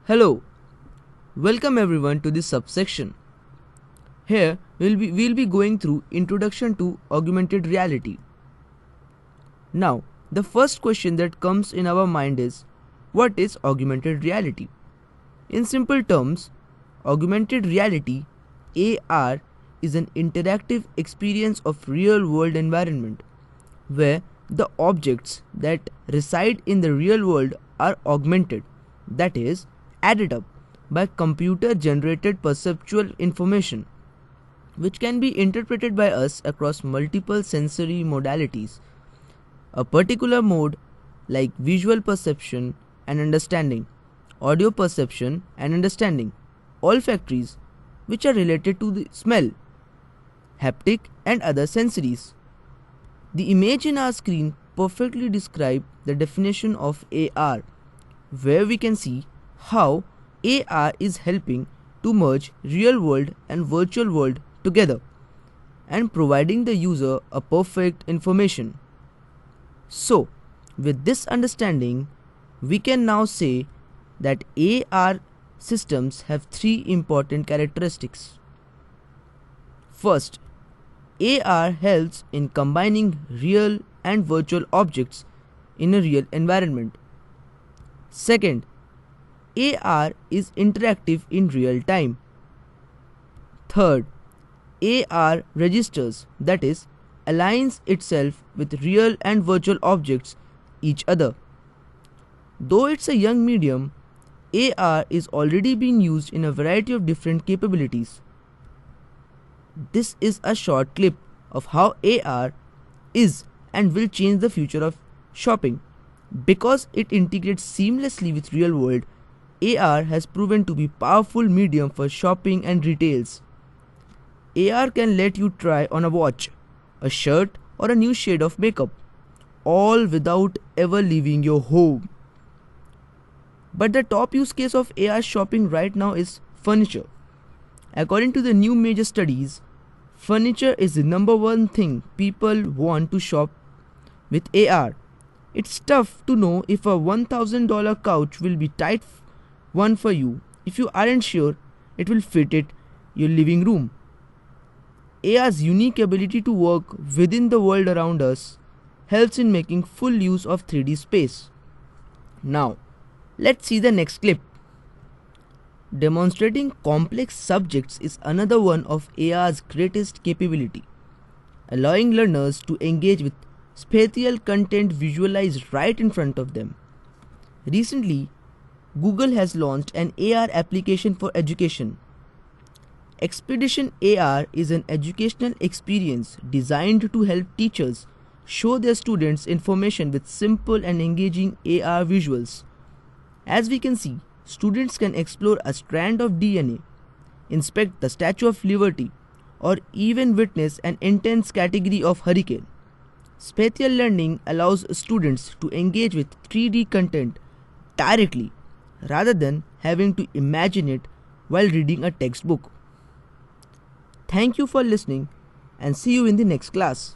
Hello, welcome everyone to this subsection. Here we'll be going through introduction to augmented reality. Now, the first question that comes in our mind is, what is augmented reality? In simple terms, augmented reality AR is an interactive experience of real-world environment where the objects that reside in the real world are augmented, that is, added up by computer generated perceptual information, which can be interpreted by us across multiple sensory modalities. A particular mode like visual perception and understanding, audio perception and understanding, olfactories, which are related to the smell, haptic and other sensories. The image in our screen perfectly describes the definition of AR, where we can see how AR is helping to merge real world and virtual world together and providing the user a perfect information. So, with this understanding, we can now say that AR systems have three important characteristics. First, AR helps in combining real and virtual objects in a real environment. Second, AR is interactive in real time. Third, AR registers, that is, aligns itself with real and virtual objects each other. Though it's a young medium, AR is already being used in a variety of different capabilities. This is a short clip of how AR is and will change the future of shopping. Because it integrates seamlessly with real world, AR has proven to be powerful medium for shopping and retails. AR can let you try on a watch, a shirt or a new shade of makeup, all without ever leaving your home. But the top use case of AR shopping right now is furniture. According to the new major studies, furniture is the number one thing people want to shop with AR. It's tough to know if a $1,000 couch will be tight one for you if you aren't sure it will fit your living room. AR's unique ability to work within the world around us helps in making full use of 3D space. Now, let's see the next clip. Demonstrating complex subjects is another one of AR's greatest capability, allowing learners to engage with spatial content visualized right in front of them. Recently, Google has launched an AR application for education. Expedition AR is an educational experience designed to help teachers show their students information with simple and engaging AR visuals. As we can see, students can explore a strand of DNA, inspect the Statue of Liberty, or even witness an intense category of hurricane. Spatial learning allows students to engage with 3D content directly rather than having to imagine it while reading a textbook. Thank you for listening and see you in the next class.